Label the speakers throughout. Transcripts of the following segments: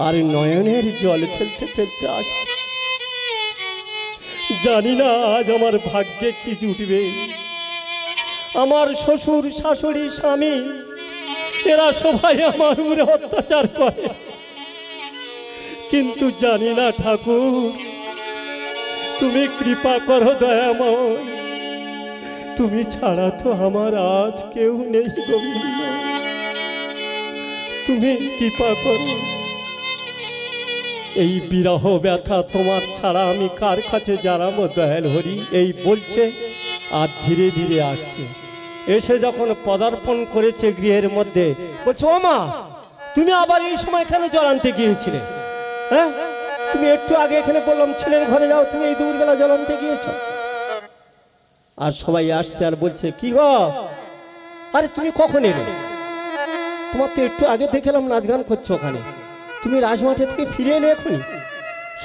Speaker 1: আর নয়নের জল ফেলতে ফেলতে আসছে। জানি না আজ আমার ভাগ্যে কি জুটবে। আমার শ্বশুর শাশুড়ি স্বামী এরা সবাই আমার উপরে অত্যাচার করে, কিন্তু জানি না ঠাকুর তুমি কৃপা করো দয়াময়, তুমি ছাড়া তো আমার আজ কেউ নেই গোবিন্দ, তুমি কৃপা করো। এই বিরহ ব্যথা তোমার ছাড়া আমি কার কাছে জানাবো দয়াল হরি, এই বলছে আর ধীরে ধীরে আসছে। এসে যখন পদার্পণ করেছে গৃহের মধ্যে, বলছে ও মা তুমি আবার এই সময় কেন জল আনতে গিয়েছিলে? হ্যাঁ, তুমি একটু আগে এখানে বললাম ছেলের ঘরে যাও, তুমি এই দুপুরবেলা জল আনতে গিয়েছ। আর সবাই আসছে আর বলছে কি গো, আরে তুমি কখন এলে? তোমার তো একটু আগে দেখলাম নাচ গান করছো ওখানে, তুমি রাজমাঠে থেকে ফিরে এলে এখনই?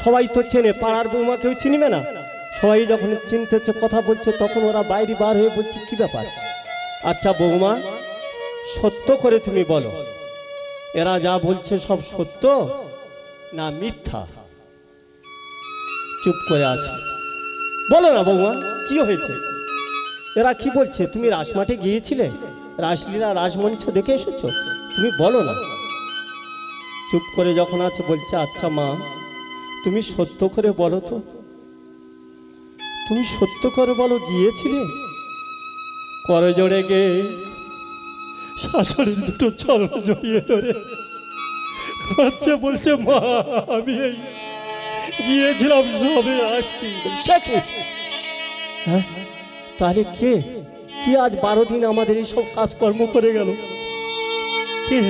Speaker 1: সবাই তো চেনে, পাড়ার বৌমা কেউ চিনবে না। সবাই যখন চিনতেছে কথা বলছে তখন ওরা বাইরে বার হয়ে বলছে কি ব্যাপার? আচ্ছা বৌমা সত্য করে তুমি বলো, এরা যা বলছে সব সত্য না মিথ্যা? চুপ করে আছে, বলো না বৌমা কি হয়েছে? এরা কি বলছে? তুমি রাজমাঠে গিয়েছিলে, রাসলীলা রাজমঞ্চ দেখে এসেছো, তুমি বলো না। চুপ করে যখন আছে বলছে আচ্ছা মা তুমি সত্য করে বলো তো, তুমি সত্য করে বলো গিয়েছিলে? করজোড়ে গে শাশুড়ির দুটো চরণ জড়িয়ে ধরে বাচ্চা বলছে মা আমি এই গিয়েছিলাম সবে আসছি। হ্যাঁ তাহলে কে কি আজ 12 দিন আমাদের এই সব কাজকর্ম করে গেল? কে?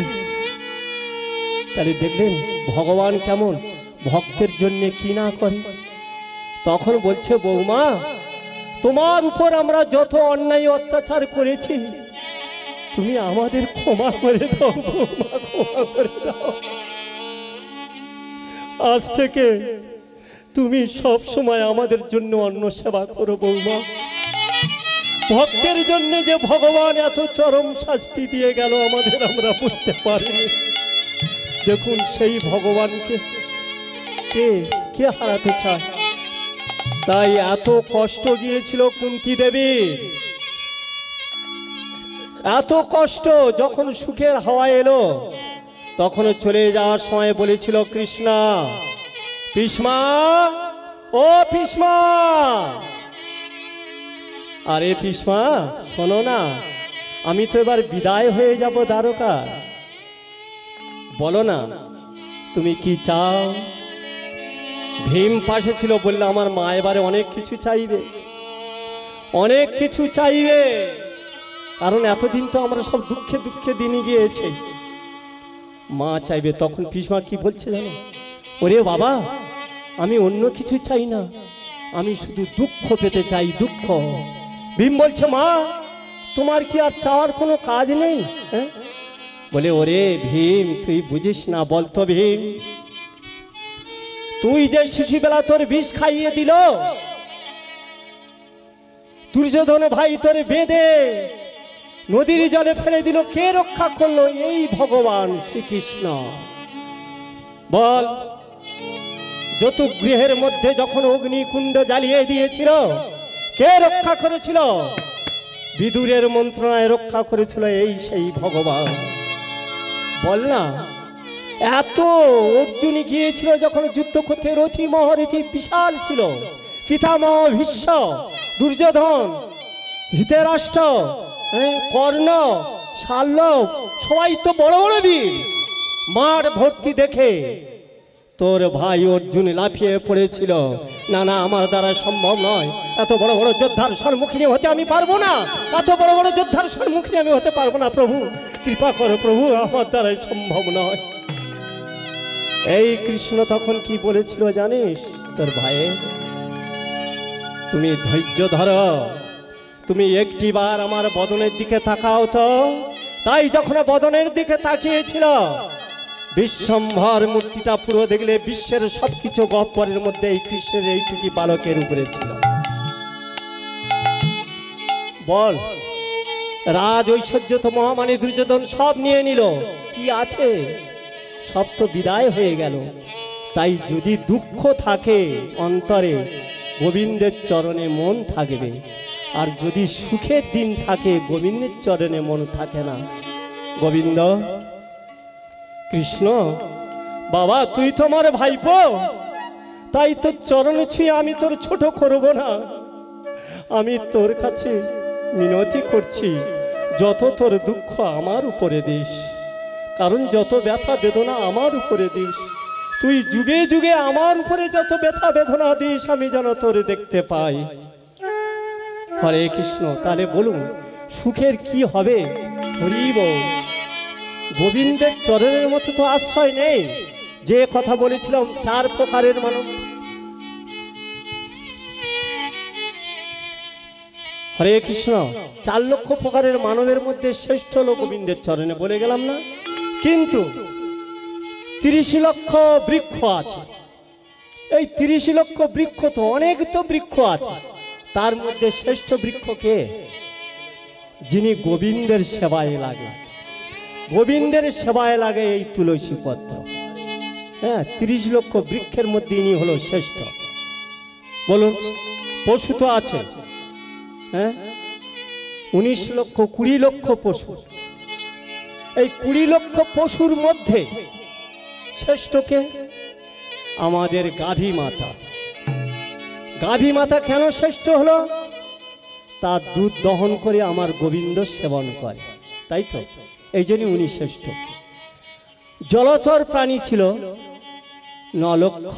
Speaker 1: তাহলে দেখলেন ভগবান কেমন ভক্তের জন্য কি না করে। তখন বলছে বৌমা তোমার উপর আমরা যত অন্যায় অত্যাচার করেছি তুমি আমাদের ক্ষমা করে দাও বৌমা, ক্ষমা করে দাও। আজ থেকে তুমি সব সময় আমাদের জন্য অন্ন সেবা করো বৌমা। ভক্তের জন্য যে ভগবান এত চরম শাস্তি দিয়ে গেল আমাদের আমরা বুঝতে পারিনি। দেখুন সেই ভগবানকে কে কে হারাতে চায়? তাই এত কষ্ট গিয়েছিল কুন্তী দেবী, এত কষ্ট। যখন সুখের হাওয়া এলো তখন চলে যাওয়ার সময় বলেছিল কৃষ্ণা পিসমা ও পিসমা, আরে পিসমা শোনো না, আমি তো এবার বিদায় হয়ে যাব দ্বারকা, বলো না তুমি কি চাও? ভীম পাশে ছিল, বললে আমার মা এবারে অনেক কিছু চাইবে, অনেক কিছু চাইবে, কারণ এতদিন তো আমরা সব দুঃখে দুঃখে দিনই গিয়েছে, মা চাইবে। তখন পিসমা কি বলছে জানো? ওরে বাবা আমি অন্য কিছু চাই না, আমি শুধু দুঃখ পেতে চাই, দুঃখ। ভীম বলছে মা তোমার কি আর চাওয়ার কোনো কাজ নেই? হ্যাঁ বলে ওরে ভীম তুই বুঝিস না, বলতো ভীম তুই যে শিশুবেলা তোর বিষ খাইয়ে দিল, দুর্যোধন ভাই তোর বেঁধে নদীর জলে ফেলে দিল, কে রক্ষা করলো? এই ভগবান শ্রীকৃষ্ণ। বল যত গৃহের মধ্যে যখন অগ্নিকুণ্ড জ্বালিয়ে দিয়েছিল কে রক্ষা করেছিল? বিদুরের মন্ত্রণায় রক্ষা করেছিল এই সেই ভগবান। বল না, এত অর্জুন গিয়েছিল যখন যুদ্ধ করতে, রথি মহারথী বিশাল ছিল, পিতামহ ভীষ্ম, দুর্যোধন, ধৃতরাষ্ট্র, কর্ণ, শাল্যক সবাই তো বড় বড় বীর। মার ভর্তি দেখে তোর ভাই অর্জুন লাফিয়ে পড়েছিল, না না আমার দ্বারা সম্ভব নয়, এত বড় বড় যোদ্ধার সম্মুখীন হতে আমি পারবো না, এত বড় বড় যোদ্ধার সম্মুখীন আমি হতে পারবো না, প্রভু কৃপা করো প্রভু, আমার দ্বারা সম্ভব নয়। এই কৃষ্ণ তখন কি বলেছিল জানিস? তোর ভাইয়ের তুমি ধৈর্য ধরো, তুমি একটিবার আমার বদনের দিকে তাকাও তো। তাই যখন বদনের দিকে তাকিয়েছিল বিশ্বম্ভর মূর্তিটা পুরো দেখলে বিশ্বের সবকিছু গহ্বরের মধ্যে এই কৃষ্ণের এইটুকি বালকের উপরে ছিল। বল রাজ ঐশ্বর্য তো মহামানী দুর্যোধন সব নিয়ে নিল, কি আছে? সব তো বিদায় হয়ে গেল। তাই যদি দুঃখ থাকে অন্তরে, গোবিন্দের চরণে মন থাকবে। আর যদি সুখের দিন থাকে, গোবিন্দের চরণে মন থাকে না। গোবিন্দ, কৃষ্ণ, বাবা তুই তো আমার ভাইপো, তাই তোর চরণ ছুঁয়ে আমি তোর ছোট করব না। আমি তোর কাছে মিনতি করছি, যত তোর দুঃখ আমার উপরে দিস, কারণ যত ব্যথা বেদনা আমার উপরে দিস। তুই যুগে যুগে আমার উপরে যত ব্যথা বেদনা দিস, আমি যেন তোর দেখতে পাই। হরে কৃষ্ণ। তাহলে বলুন সুখের কি হবে? হরি বল। গোবিন্দের চরণের মতো তো আশ্রয় নেই। যে কথা বলেছিলাম 4 প্রকারের মানব। হরে কৃষ্ণ। 4 লক্ষ প্রকারের মানবের মধ্যে শ্রেষ্ঠ হলো গোবিন্দের চরণে, বলে গেলাম না? কিন্তু 30 লক্ষ বৃক্ষ আছে। এই 30 লক্ষ বৃক্ষ তো অনেক তো বৃক্ষ আছে, তার মধ্যে শ্রেষ্ঠ বৃক্ষ কে? যিনি গোবিন্দের সেবায় লাগে। গোবিন্দের সেবায় লাগে এই তুলসী পত্র। হ্যাঁ, 30 লক্ষ বৃক্ষের মধ্যে ইনি হলো শ্রেষ্ঠ। বলুন, পশু তো আছে, হ্যাঁ, 19 লক্ষ 20 লক্ষ পশু। এই 20 লক্ষ পশুর মধ্যে শ্রেষ্ঠকে? আমাদের গাভী মাতা। গাভী মাতা কেন শ্রেষ্ঠ হলো? তার দুধ দহন করে আমার গোবিন্দ সেবন করে, তাই তো, এই জন্যই উনি শ্রেষ্ঠ। জলচর প্রাণী ছিল 9 লক্ষ,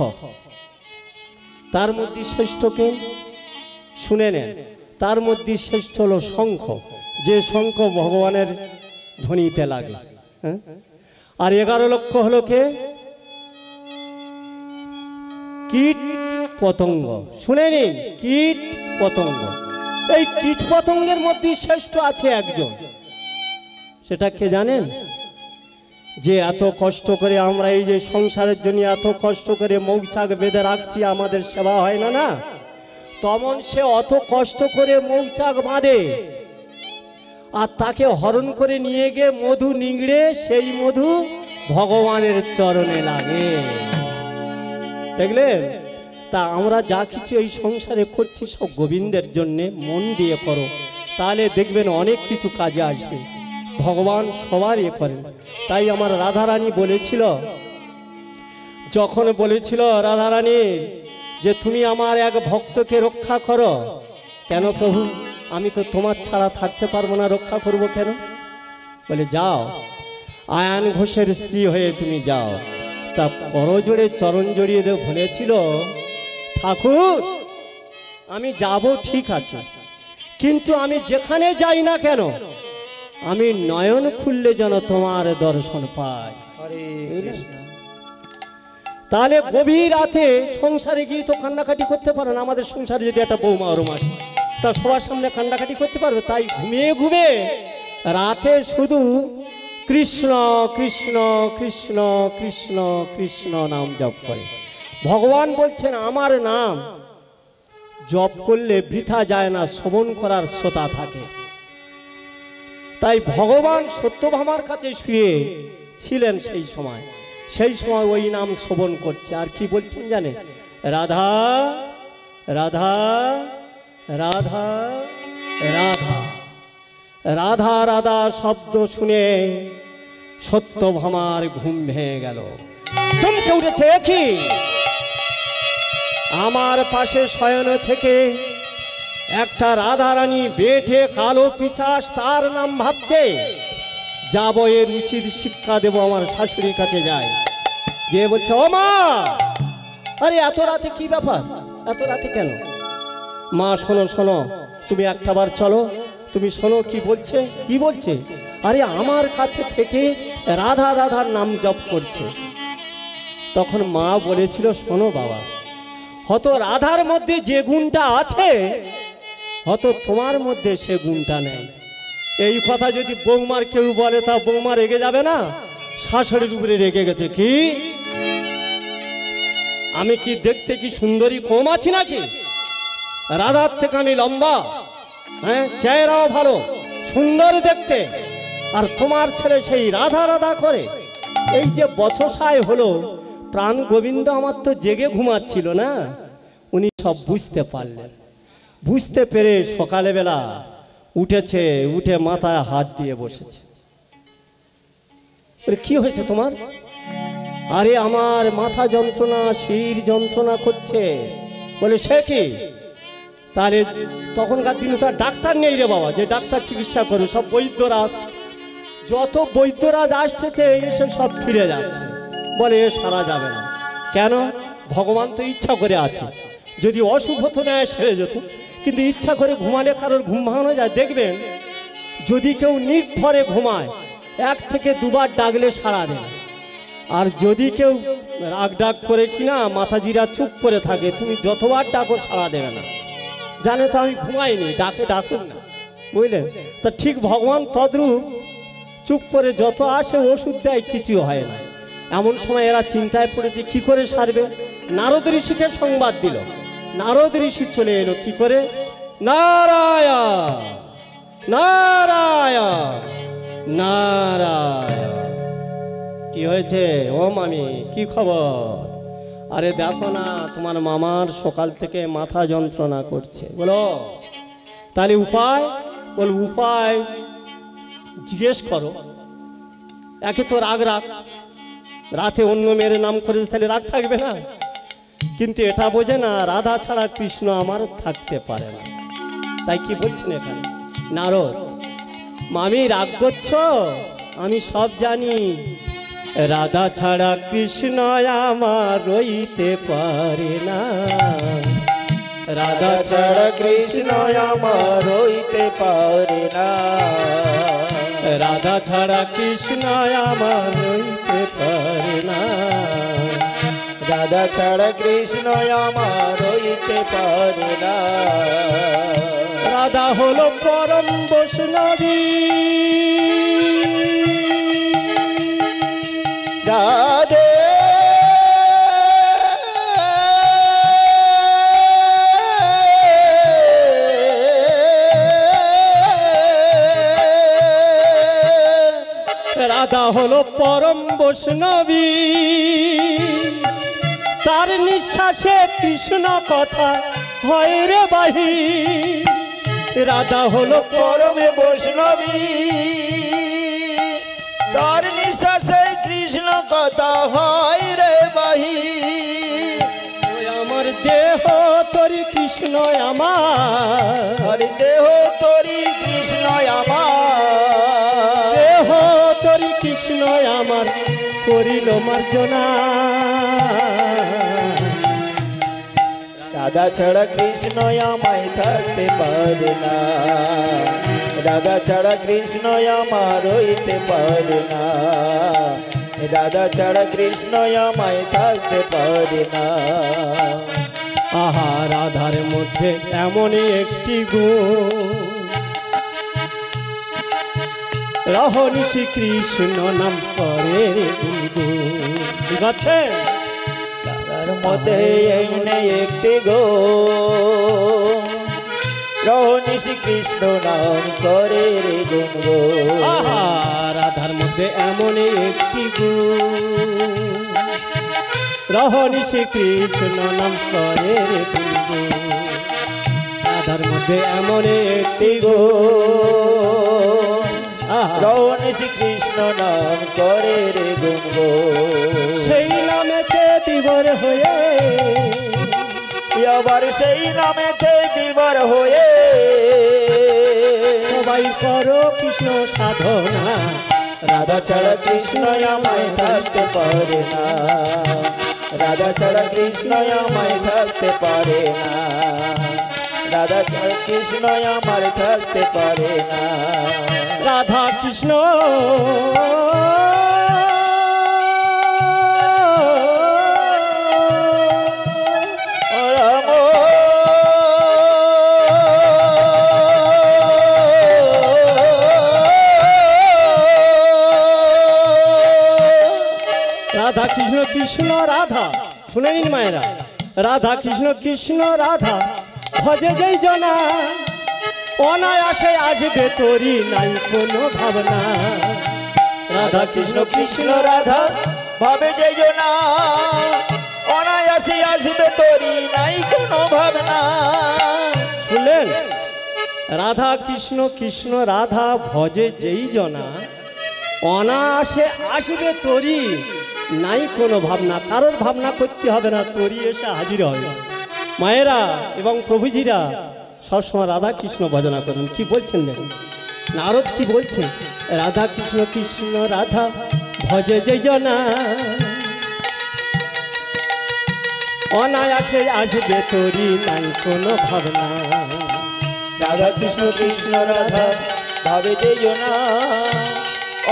Speaker 1: তার মধ্যে শ্রেষ্ঠকে? শুনে নেন, তার মধ্যে শ্রেষ্ঠ হলো শঙ্খ, যে শঙ্খ ভগবানের ধ্বনিতে লাগে। হ্যাঁ, আর 11 লক্ষ হলো কে? কীট পতঙ্গ। শুনে নিন, কীট পতঙ্গ। এই কীট পতঙ্গের মধ্যে শ্রেষ্ঠ আছে একজন, সেটা কে জানেন? যে এত কষ্ট করে আমরা এই যে সংসারের জন্য এত কষ্ট করে মৌচাক বেঁধে রাখছি, আমাদের সেবা হয় না না, তমন সে অত কষ্ট করে মৌচাক বাঁধে, আর তাকে হরণ করে নিয়ে গিয়ে মধু নিংড়ে সেই মধু ভগবানের চরণে লাগে। দেখলেন? তা আমরা যা কিছু এই সংসারে করছি সব গোবিন্দের জন্যে, মন দিয়ে করো, তাহলে দেখবেন অনেক কিছু কাজে আসবে। ভগবান সবার করেন। তাই আমার রাধারানী বলেছিল, যখন বলেছিল রাধারানী যে তুমি আমার এক ভক্তকে রক্ষা করো। কেন প্রভু? আমি তো তোমার ছাড়া থাকতে পারবো না, রক্ষা করব কেন? বলে যাও, আয়ান ঘোষের স্ত্রী হয়ে তুমি যাও। তা করজোড়ে চরণ জড়িয়ে দেব বলেছিল, ঠাকুর আমি যাব ঠিক আছে, কিন্তু আমি যেখানে যাই না কেন, আমি নয়ন খুললে যেন তোমার দর্শন পাই। তাহলে গভীর রাতে সংসারে গিয়ে তো কান্নাকাটি করতে পারে না। আমাদের সংসারে যদি একটা বৌমা ওরম আসে, তা সবার সামনে কান্নাকাটি করতে পারবে? তাই ঘুমিয়ে ঘুমিয়ে রাতে শুধু কৃষ্ণ কৃষ্ণ কৃষ্ণ কৃষ্ণ কৃষ্ণ নাম জপ করে। ভগবান বলছেন আমার নাম জপ করলে বৃথা যায় না, শ্রবণ করার শ্রোতা থাকে। তাই ভগবান সত্যভামার কাছে শুয়ে ছিলেন সেই সময় ওই নাম শ্রবণ করছে। আর কি বলছেন জানে? রাধা রাধা রাধা রাধা রাধা রাধা শব্দ শুনে সত্যভামার ঘুম ভেঙে গেল, চমকে উঠেছে। কি আমার পাশে শয়ন থেকে একটা রাধারানী বেঠে কালো পিছাস, তার নাম ভাবছে। যাব, এর উচিত শিক্ষা দেব, আমার শাশুড়ির কাছে যায়। গিয়ে বলছে, ও মা, আরে এত রাতে কি ব্যাপার, এত রাতে কেন? মা শোনো শোনো, তুমি একটাবার চলো, তুমি শোনো কি বলছে। কি বলছে? আরে আমার কাছে থেকে রাধা রাধার নাম জপ করছে। তখন মা বলেছিল, শোনো বাবা, হয়তো রাধার মধ্যে যে গুণটা আছে, হয়তো তোমার মধ্যে সে গুণটা নেই। এই কথা যদি বৌমার কেউ বলে, তা বৌমা রেগে যাবে না? শাশুড়ির উপরে রেগে গেছে। কি আমি কি দেখতে কি সুন্দরী কম আছি নাকি? রাধার থেকে আমি লম্বা, হ্যাঁ, চেহারাও ভালো, সুন্দর দেখতে, আর তোমার ছেলে সেই রাধা রাধা করে। এই যে বছসায় হলো, প্রাণ গোবিন্দ আমার তো জেগে ঘুমাচ্ছিল না, উনি সব বুঝতে পারলেন। বুঝতে পেরে সকালবেলা উঠেছে, উঠে মাথায় হাত দিয়ে বসেছে। কি হয়েছে তোমার? আরে আমার মাথা যন্ত্রণা, শির যন্ত্রণা করছে। বলে সে কি? তাহলে তখনকার দিনে তো ডাক্তার নেই রে বাবা, যে ডাক্তার চিকিৎসা করবে। সব বৈদ্যরাজ, যত বৈদ্যরাজ আসতেছে এসে সব ফিরে যাচ্ছে। বলে এ সারা যাবে না। কেন? ভগবান তো ইচ্ছা করে আছে, যদি অসুখ হতো না সেরে যেত, কিন্তু ইচ্ছা করে ঘুমালে কারোর ঘুম ভাঙানো যায়। দেখবেন যদি কেউ নির্ভরে ঘুমায়, 1 থেকে 2 বার ডাকলে সাড়া দেয়। আর যদি কেউ রাগ ডাক করে কিনা মাথা জিরা চুপ করে থাকে, তুমি যতবার ডাকো সাড়া দেবে না, জানে তো আমি ঘুমাইনি, ডাকে ডাকুন না, বুঝলেন? তা ঠিক ভগবান তদ্রূপ চুপ করে যত আসে ওষুধ দেয়, কিছু হয় না। এমন সময় এরা চিন্তায় পড়েছে কি করে সারবে। নারদ ঋষিকে সংবাদ দিল। নারদ ঋষি চলে এলো কি করে? নারায়ণ নারায়ণ নারায়ণ। কি হয়েছে ও মামি, কি খবর? আরে দেখো না তোমার মামার সকাল থেকে মাথা যন্ত্রণা করছে। বলো তাহলে উপায়? বল উপায় জিজ্ঞেস করো। একে তো রাগ, রাতে অন্য মেয়ের নাম করেছে, তাহলে রাগ থাকবে না? কিন্তু এটা বোঝে না রাধা ছাড়া কৃষ্ণ আমার থাকতে পারে না। তাই কি বলছেন এখানে নারদ? মামি রাগ করছো, আমি সব জানি। রাধা ছাড়া কৃষ্ণ আমার রইতে পারে না।
Speaker 2: রাধা ছাড়া কৃষ্ণ আমার রইতে পারে না।
Speaker 1: রাধা ছাড়া কৃষ্ণ আমার রইতে পারে না।
Speaker 2: রাধা ছাড়া কৃষ্ণ আমার রইতে পারে না।
Speaker 1: রাধা হলো পরম বৈষ্ণবী।
Speaker 2: রাধে
Speaker 1: রাধা হলো পরম বৈষ্ণবী, তার নিঃশ্বাসে কৃষ্ণ কথা হয় রে বাহি। রাধা হলো
Speaker 2: পরম বৈষ্ণবী, তার নিঃশ্বাসে কৃষ্ণ কথা হয় রে বাহি।
Speaker 1: আমার দেহ তোরি কৃষ্ণ আমার,
Speaker 2: হরি দেহ তোরি কৃষ্ণ আমার।
Speaker 1: দেহ তোরি কৃষ্ণ আমার করিল মার্জনা।
Speaker 2: রাধা ছাড়া কৃষ্ণ আমায় থাকতে পারে না। রাধা ছাড়া কৃষ্ণ আমার রইতে পারে না। রাধা ছাড়া কৃষ্ণ আমায় থাকতে পারে না।
Speaker 1: আহা রাধার মধ্যে এমনই একটি গুণ, রহনি শ্রীকৃষ্ণ নাম করে গুনগুন। ঠিক আছে?
Speaker 2: রাধার মধ্যে এমনি একটি গো, রহনি শ্রীকৃষ্ণ নাম করে রে গুনগুন।
Speaker 1: আহা রাধার মধ্যে এমনই একটি গুণ, রহনি শ্রীকৃষ্ণ নাম করে রে গুনগুন। রাধার মধ্যে এমনই একটি গুণ,
Speaker 2: রহনি শ্রীকৃষ্ণ নাম করে রে গুনগুন।
Speaker 1: সেই নামেতে বিভোর হয়ে,
Speaker 2: আবার সেই নামেতে বিভোর হয়ে
Speaker 1: সবাই করো কৃষ্ণ সাধনা।
Speaker 2: রাধা ছাড়া কৃষ্ণ আমায় থাকতে পারে না। রাধা ছাড়া কৃষ্ণ আমায় থাকতে পারে না। রাধা ছাড়া কৃষ্ণ আমার থাকতে পারে না।
Speaker 1: রাধা কৃষ্ণ
Speaker 2: রাম
Speaker 1: রাধা কৃষ্ণ কৃষ্ণ রাধা, শুনে নিন মায়েরা। রাধা কৃষ্ণ কৃষ্ণ রাধা ভজে যেই জনা, অনায়াসে আসবে তোরি নাই কোনো ভাবনা।
Speaker 2: রাধা কৃষ্ণ কৃষ্ণ রাধা ভাবে যেও না, অনায়াসে আসবে তোরি নাই কোনো ভাবনা।
Speaker 1: শুনলেন, রাধা কৃষ্ণ কৃষ্ণ রাধা ভজে যেই জনা, অনায়াসে আসবে তোরি নাই কোনো ভাবনা। কারোর ভাবনা করতে হবে না, তোরি এসে হাজির হবে। মায়েরা এবং প্রভুজিরা সবসময় রাধা কৃষ্ণ ভজনা করুন। কি বলছেন দেখুন, নারদ কি বলছেন, রাধা কৃষ্ণ কৃষ্ণ রাধা ভজে যেই জনা, অনায়াসে আসবে তোরি নাই কোনো ভাবনা।
Speaker 2: রাধা কৃষ্ণ কৃষ্ণ রাধা ভাবে যেও না,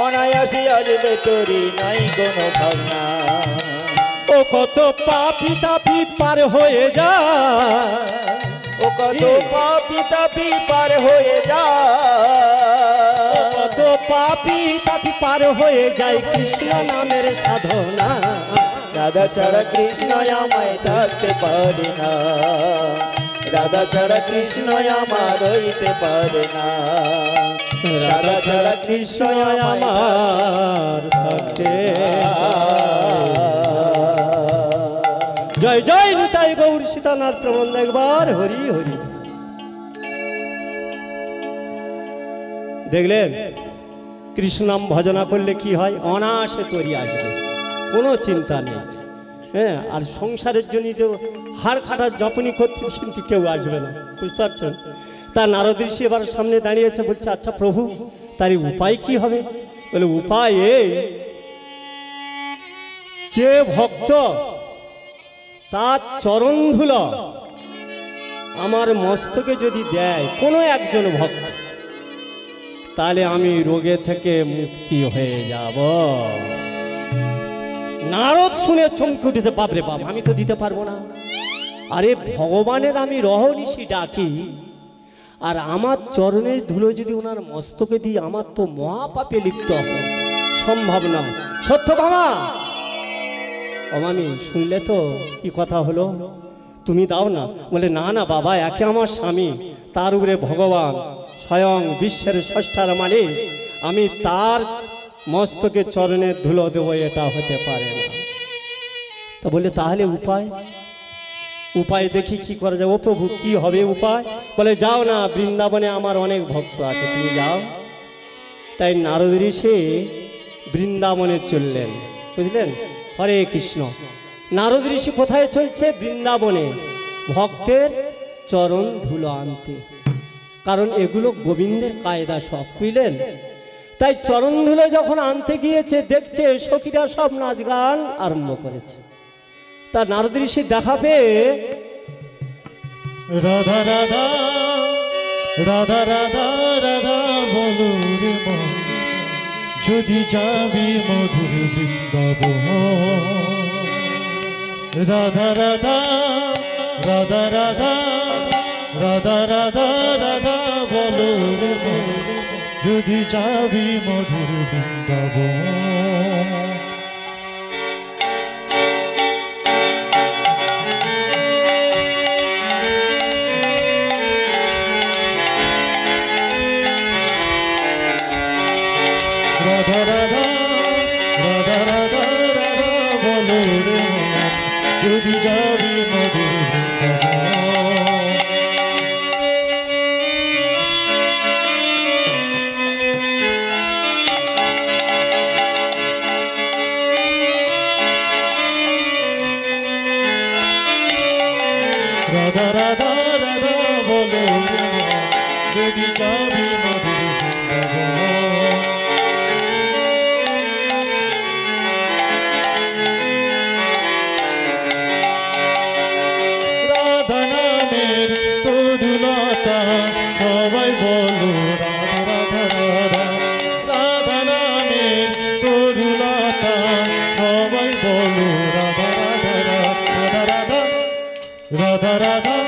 Speaker 2: অনায়াসে আসবে তোরি নাই কোনো ভাবনা।
Speaker 1: ও কত পাপি তাপি পার হয়ে যায়,
Speaker 2: ও কত পাপি তাপি পার হয়ে যায়,
Speaker 1: কত পাপি তাপি পার হয়ে যায় কৃষ্ণ নামের সাধনা।
Speaker 2: রাধা ছাড়া কৃষ্ণ আমায় থাকতে পারে না, রাধা ছাড়া কৃষ্ণ আমার হইতে পারে না, রাধা ছাড়া কৃষ্ণ
Speaker 1: আমার থাকতে। জয় জয় নিতাই গৌর সীতানাথ প্রবন্ধ, একবার হরি হরি। দেখলেন, কৃষ্ণ নাম ভজনা করলে কি হয়, অনায়াসে তরি আসবে, কোনো চিন্তা নেই। হ্যাঁ, আর সংসারের জন্য তো হাড় খাটার জপনি করছে, কিন্তু কেউ আসবে না, বুঝতে পারছেন। তা নারদ ঋষি এবার সামনে দাঁড়িয়েছে, বলছে আচ্ছা প্রভু, তার উপায় কি হবে? বলে উপায় এই, যে ভক্ত তার চরণ ধুলো আমার মস্তকে যদি দেয় কোনো একজন ভক্ত, তাহলে আমি রোগে থেকে মুক্তি হয়ে যাব। নারদ শুনে চমকে উঠেছে, বাপরে বাপ, আমি তো দিতে পারবো না। আরে ভগবানের আমি রহনিশি ডাকি, আর আমার চরণের ধুলো যদি ওনার মস্তকে দিই, আমার তো মহাপাপে লিপ্ত হবে, সম্ভব নয়। সত্য বাবা, অমামি শুনলে তো কি কথা হলো, তুমি দাও না। বলে না না বাবা, একে আমার স্বামী, তার উপরে ভগবান স্বয়ং বিশ্বের স্রষ্টার মালিক, আমি তার মস্তকে চরণের ধুলো দেবো, এটা হতে পারে না। তা বলে তাহলে উপায়, উপায় দেখি কি করা যায়। ও প্রভু, কি হবে উপায়? বলে যাও না, বৃন্দাবনে আমার অনেক ভক্ত আছে, তুমি যাও। তাই নারদ ঋষি বৃন্দাবনে চললেন, বুঝলেন। হরে কৃষ্ণ। নারদ ঋষি কোথায় চলছে? বৃন্দাবনে, ভক্তের চরণ ধুলো আনতে। কারণ এগুলো গোবিন্দের কায়দা সব, বুঝলেন। তাই চরণ ধুলো যখন আনতে গিয়েছে, দেখছে সখীরা সব নাচ গান আরম্ভ করেছে। তা নারদ ঋষি দেখা পেয়ে,
Speaker 3: রাধা রাধা রাধা রাধা রাধা বলো রে মন, যদি যাবি মধুর বৃন্দাবন। রাধা রাধা রাধা রাধা রাধা রাধা রাধা বলো রে মন, যদি যাবি মধুর বৃন্দাবন। রাধা রাধা রাধা রাধা রাধা বলো রে মন, যদি যাবি মধুর বৃন্দাবন। রাধা রাধা রাধা বলো রে মন, যদি যাবি মধুর বৃন্দাবন। রাধা নামের তরুলতা সবাই বলো রাধা রাধা রাধা। রাধা নামের তরুলতা সবাই বলো রাধা রাধা রাধা রাধা রাধা রাধা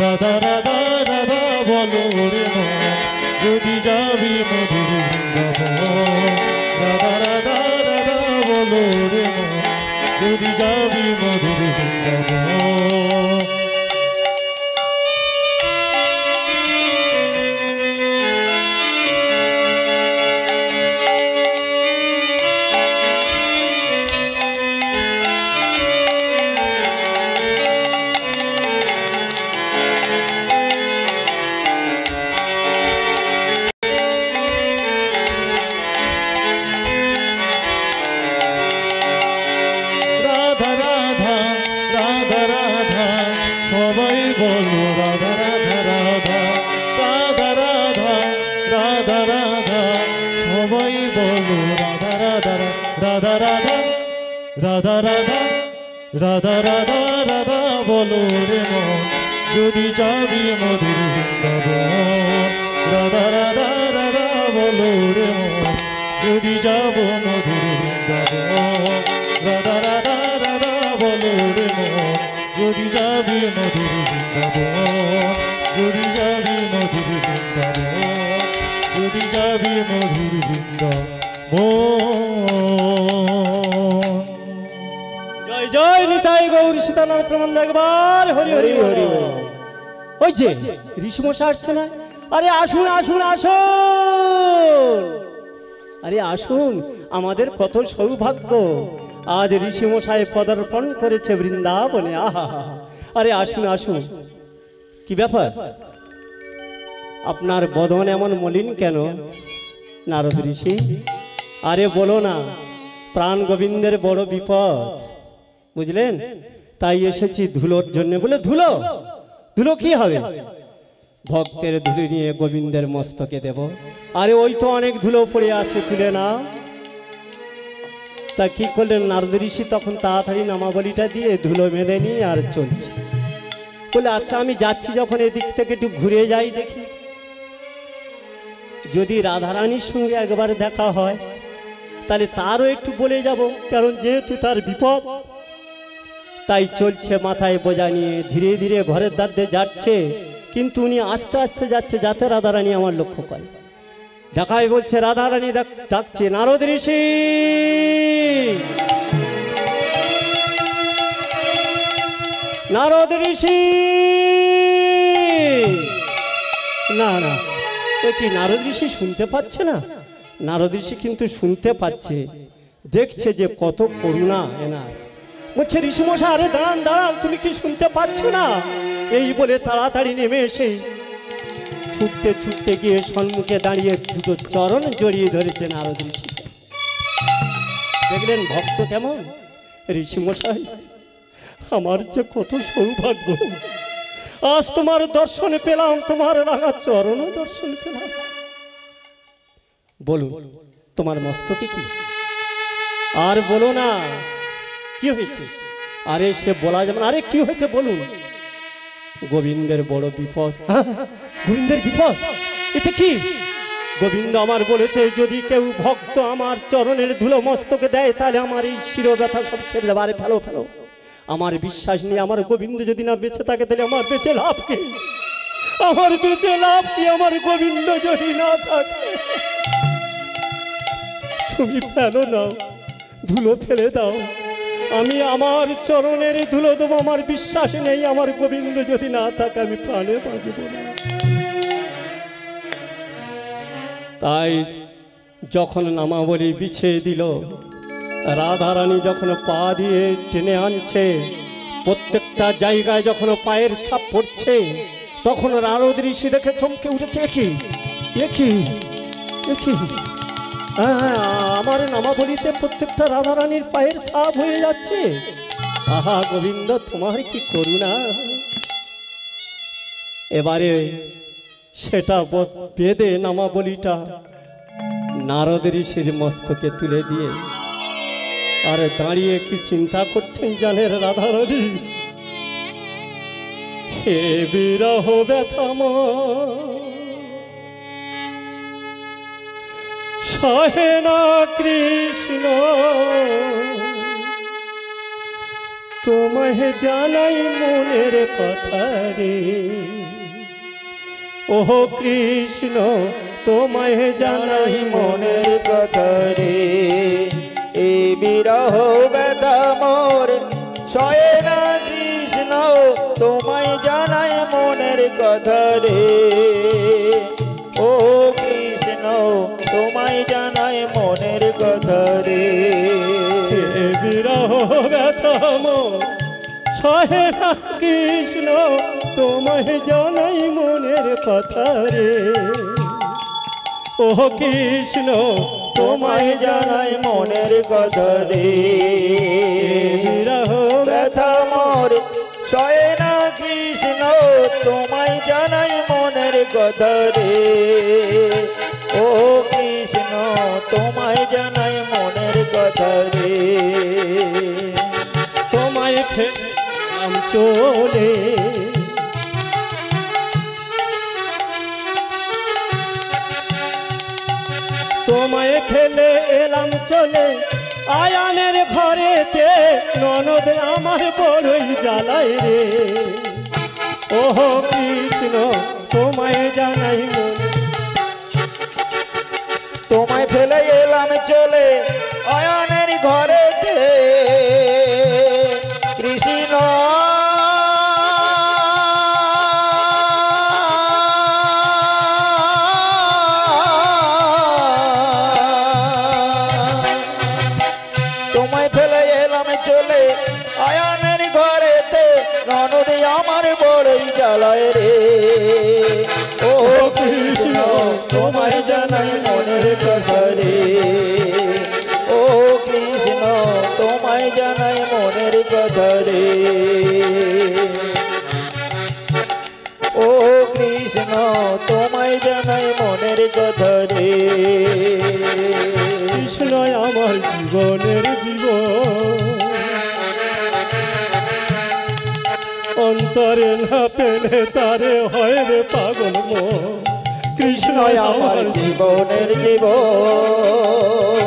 Speaker 3: রাধা রাধা রাধা বলো রে মন, যদি যাবি মধুর বৃন্দাবন। রাধা রাধা রাধা বলো রে মন, যদি যাবি মধুর বৃন্দাবন। সবাই বলো রাধা রাধা রাধা রাধা রাধা রাধা রাধা সবাই বলো রাধা রাধা রাধা রাধা রাধা রাধা রাধা রাধা রাধা বলো রে মন যদি যাবি মধুর বৃন্দাবন রাধা রাধা রাধা বলো রে মন যদি যাব মধুর বৃন্দাবন রাধা রাধা রাধা বলো রে মন যদি যাবি মধুর বৃন্দাবন যদি যাবি মধুর বৃন্দাবন যদি যাবি মধুর বৃন্দাবন।
Speaker 1: জয় জয় নিতাই গৌর সীতানাথ প্রমাণ একবার হরি হরি হরি। ওই যে ঋষিমশাই আসছে না? আরে আসুন আসুন আসুন, আরে আসুন, আমাদের কত সৌভাগ্য, আজ ঋষিমশাই পদার্পণ করেছে বৃন্দাবনে। আহা, আরে আসুন আসুন। কি ব্যাপার, আপনার বদন এমন মলিন কেন নারদ ঋষি? আরে বলো না, প্রাণ গোবিন্দের বড় বিপদ, বুঝলেন? তাই এসেছি ধুলোর জন্য। বলে ধুলো? ধুলো কি হবে? ভক্তের ধুলো নিয়ে গোবিন্দের মস্তকে দেব। আরে ওই তো অনেক ধুলো পড়ে আছে, তুলে না। তা কি করলেন নারদ ঋষি? তখন তাড়াতাড়ি নামাবলিটা দিয়ে ধুলো বেঁধে নিয়ে আর চলছে। বলে আচ্ছা, আমি যাচ্ছি যখন এদিক থেকে একটু ঘুরে যাই, দেখি যদি রাধারানীর সঙ্গে একবার দেখা হয় তাহলে তারও একটু বলে যাব, কারণ যেহেতু তার বিপদ। তাই চলছে মাথায় বোঝা নিয়ে, ধীরে ধীরে ঘরের দ্বার দিয়ে যাচ্ছে, কিন্তু উনি আস্তে আস্তে যাচ্ছে যাতে রাধারানী আমার লক্ষ্য করে। দেখায় বলছে রাধারানী ডাকছে, নারদ ঋষি নারদ ঋষি। না না, এ কি নারদ ঋষি শুনতে পাচ্ছে না? নারদ ঋষি কিন্তু শুনতে পাচ্ছে, দেখছে যে কত করুণা এনার। বলছে ঋষিমশাই, আরে দাঁড়ান দাঁড়ান, তুমি কি শুনতে পাচ্ছ না? এই বলে তাড়াতাড়ি নেমে এসে ছুটতে ছুটতে গিয়ে সম্মুখে দাঁড়িয়ে দুটো চরণ জড়িয়ে ধরেছে নারদ ঋষি। দেখলেন ভক্ত কেমন? ঋষিমশাই, আমার যে কত সৌভাগ্য, আজ তোমার দর্শন পেলাম, তোমার রাঙা চরণ দর্শন পেলাম। বলুন তোমার মস্তকে কি? আর বলো না কি হয়েছে? আরে সে বলা যাবে না। আরে কি হয়েছে বলুন? গোবিন্দের বড় বিপদ। গোবিন্দের বিপদ? এতে কি? গোবিন্দ আমার বলেছে, যদি কেউ ভক্ত আমার চরণের ধুলো মস্তকে দেয় তাহলে আমার এই শির ব্যথা সব ছেড়ে যাবে। আরে ফেলো ফেলো, আমার বিশ্বাস নেই। আমার গোবিন্দ যদি না বেঁচে থাকে তাহলে আমার বেঁচে লাভ কি? আমার বেঁচে লাভ কি আমার গোবিন্দ যদি না থাকে? তুমি ফেলো না, ধুলো ফেলে দাও, আমি আমার চরণের ধুলো দেবো। আমার বিশ্বাস নেই, আমার গোবিন্দ যদি না থাকে আমি প্রাণে বাঁচব না। তাই যখন নামাবলী বিছিয়ে দিল, রাধারানী যখন পা দিয়ে টেনে আনছে, প্রত্যেকটা জায়গায় যখন পায়ের ছাপ পড়ছে, তখন নারদ ঋষি দেখে চমকে উঠেছে। কি কি কি? আমার নামাবলিতে প্রত্যেকটা রাধারানীর পায়ের ছাপ হয়ে যাচ্ছে। আহা গোবিন্দ, তোমার কি করুণা! এবারে সেটা বেদে নামাবলিটা নারদ ঋষির মস্তকে তুলে দিয়ে আর দাঁড়িয়ে কি চিন্তা করছেন জানেন রাধারানী? হে বিরহ ব্যথাম সহে না কৃষ্ণ, তোমায় জানাই মনের কথা রে। ওহ কৃষ্ণ, তোমায় জানাই
Speaker 2: মনের কথা রে। এই বিরহ ব্যথা মোর সয়ে না কৃষ্ণ, তোমায় জানাই মনের কথা রে। ও কৃষ্ণ, তোমায় জানাই মনের কথা রে।
Speaker 1: বিরহ ব্যথা মোর সহে না কৃষ্ণ, তোমায় জানাই মনের কথা রে। ও কৃষ্ণ,
Speaker 2: তোমায় জানাই মনের কথা রে। বিরহ ব্যথা মোর সয়ে না কৃষ্ণ, কথা রে। ও কৃষ্ণ তোমায় জানাই মনের কথা রে।
Speaker 1: তোমায় ফেলাম চলে, তোমায় ফেলে এলাম চলে আয়ানের ঘরেতে, ননদ আমার বড়ই জ্বালায় রে। ওহ কৃষ্ণ তোমায় জানাই মনে,
Speaker 2: তোমায় ফেলে এলাম চলে আয়ানের ঘরেতে, কৃষ্ণ তোমায় ফেলে এলাম চলে আয়ানের ঘরেতে, ননদ আমার বড়ই জ্বালায় রে। ও কৃষ্ণ তোমায় জানাই মনের কথা রে। ও কৃষ্ণ তোমায় জানাই মনের কথা রে। ও কৃষ্ণ তোমায় জানাই মনের কথা রে।
Speaker 1: কৃষ্ণ আমার জীবনের জীবন, অন্তরে না পেলে তারে হয় রে পাগল মন।
Speaker 2: কৃষ্ণ আমার জীবনের জীবন,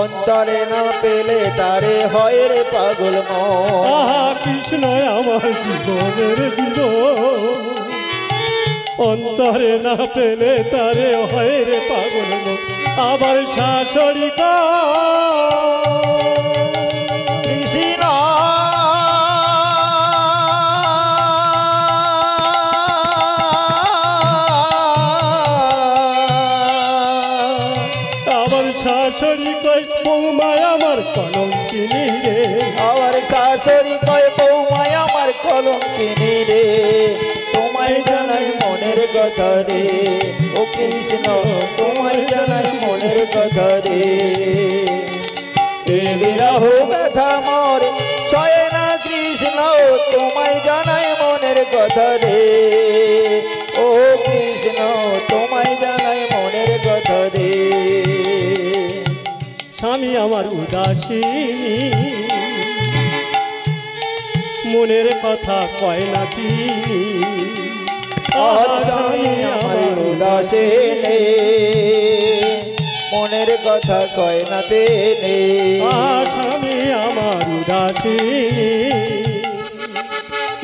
Speaker 2: অন্তরে না পেলে তারে হয় রে পাগল মন।
Speaker 1: আহা কৃষ্ণ আমার জীবনের জীবন, অন্তরে না পেলে তারে হয় রে পাগল মন। আবার শাশুড়ি
Speaker 2: কৃষ্ণ
Speaker 1: আবার শাশুড়ি কই বৌমায় আমার কলঙ্কিনী রে।
Speaker 2: আমার শাশুড়ি কয় বৌমায় আমার কলঙ্কিনী রে। তোমায় জানাই মনের কথা রে। ও কৃষ্ণ তোমায় জানাই মনের কথা রে। এ বিরহ ব্যথা মোর সয় না কৃষ্ণ, তোমায় জানাই মনের কথা রে। ও কৃষ্ণ তোমায় জানাই মনের কথা রে।
Speaker 1: স্বামী আমার উদাসিনী, মনের কথা কয় না তিনি।
Speaker 2: আজ স্বামী আমার উদাসে নে, মনের কথা কয় না তেনে।
Speaker 1: স্বামী আমার উদাসিনী,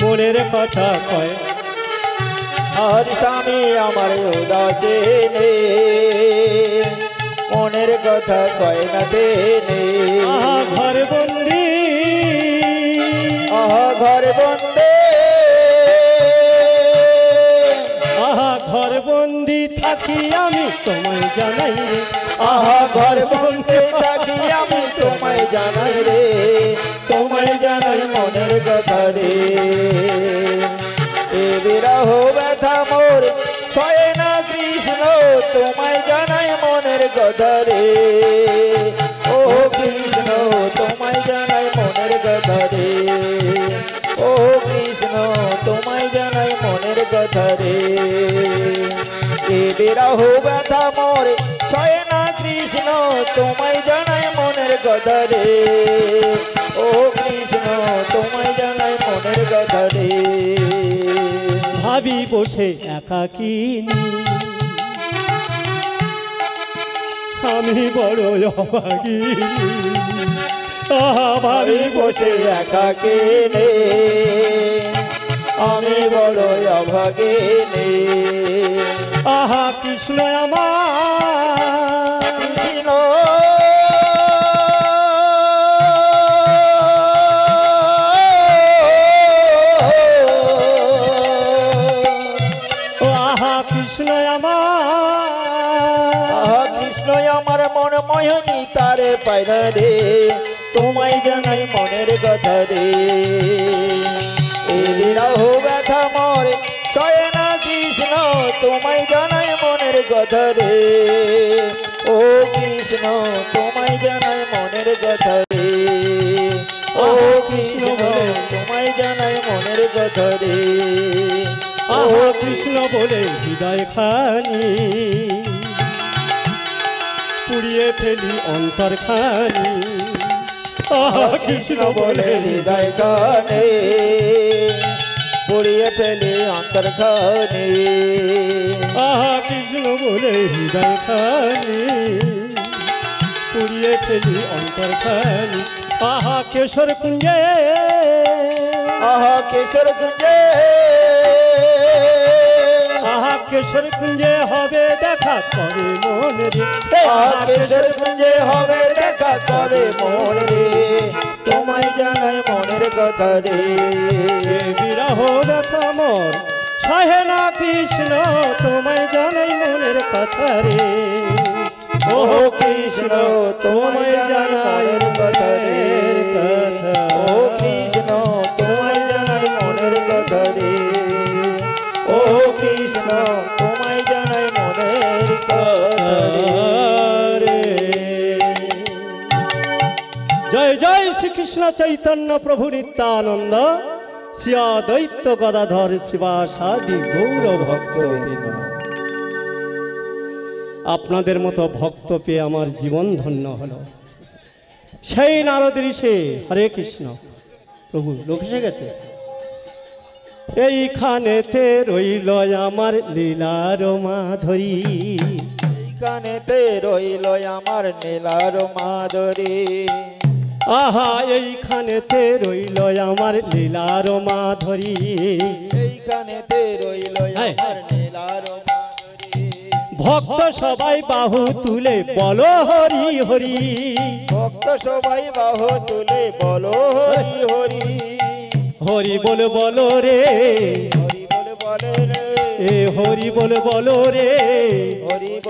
Speaker 1: মনের কথা কয়।
Speaker 2: আর স্বামী আমার উদাসে নে, মনের কথা কয় না তেনে।
Speaker 1: ঘর বন্দি,
Speaker 2: আহা ঘর বন্দে,
Speaker 1: আহা ঘর বন্দি থাকি আমি তোমায় জানাই রে।
Speaker 2: আহা ঘর বন্দে থাকি আমি তোমায় জানাই রে। তোমায় জানাই মনের কথা রে। এ বিরহ ব্যথা মোর সয় না কৃষ্ণ, তোমায় জানাই মনের কথা রে। ও কৃষ্ণ তোমায় জানাই মনের কথা রে। ও কৃষ্ণ তোমায় জানাই মনের কথা রে। এ বিরহ ব্যথা মোর সয় না কৃষ্ণ, তোমায় জানাই মনের কথা রে। ও কৃষ্ণ তোমায় জানাই মনের কথা রে।
Speaker 1: ভাবি বসে একাকিনী, আমি বড় অভাগিনী। আহা ভাবি
Speaker 2: ভাবি বসে একাকে নে, আমি বড় অভাগে নে।
Speaker 1: আহা কৃষ্ণ আমার,
Speaker 2: কৃষ্ণ
Speaker 1: ও আহা কৃষ্ণ আমার,
Speaker 2: আহা কৃষ্ণ আমার মন মোহিনী তারে পাইনা রে। তোমায় জানাই মনের কথা রে। এই বিরহ ব্যথা মোর সয় না কৃষ্ণ, তোমায় জানাই মনের কথা রে। ও কৃষ্ণ তোমায় জানাই মনের কথা রে। ও কৃষ্ণ তোমায় জানাই মনের কথা রে।
Speaker 1: আহা কৃষ্ণ বলে হৃদয় খানি পুড়িয়ে ফেলি অন্তর খানি আহা
Speaker 2: কৃষ্ণ বলে হৃদয় খানে পুড়িয়ে ফেলে অন্তর খানে
Speaker 1: আহা কৃষ্ণ বলে হৃদয় খানি পুড়িয়ে ফেলি অন্তর খানি আহা কেশর কুঞ্জে
Speaker 2: আহা কেশর কুঞ্জে
Speaker 1: আহা কেশর কুঞ্জে হবে দেখা কবে মন রে
Speaker 2: আহা কেশর কুঞ্জে হবে দেখা কবে মন রে তোমায় জানাই মনের কথা রে
Speaker 1: বিরহ ব্যথা মোর সহে না কৃষ্ণ তোমায় জানাই মনের কথা রে
Speaker 2: ও কৃষ্ণ তোমায় জানাই মনের কথা রে ও কৃষ্ণ তোমায় জানাই মনের কথা রে ও কৃষ্ণ তোমায় জানাই মনের কথা রে
Speaker 1: জয় জয় শ্রীকৃষ্ণ চৈতন্য প্রভু নিত্যানন্দ শ্রী অদ্বৈত গদাধর শিবাসাদি গৌর ভক্ত আপনাদের মতো ভক্ত পেয়ে আমার জীবন ধন্য হলো সেই নারদ ঋষি হরে কৃষ্ণ প্রভু লোক এসে গেছে এইখানেতে রইল আমার লীলার মাধুরী
Speaker 2: এইখানেতে রইল আমার নীলার মাধুরী
Speaker 1: আহা এইখানেতে রইল আমার লীলার মাধুরী
Speaker 2: এইখানেতে রইল আমার নীলার মাধুরী
Speaker 1: ভক্ত সবাই বাহু তুলে বলো হরি হরি
Speaker 2: ভক্ত সবাই বাহু তুলে বলো হরি হরি
Speaker 1: হরি বল বলো রে
Speaker 2: হরি বলে বলে রে
Speaker 1: এ হরি বল বলো রে
Speaker 2: হরি বল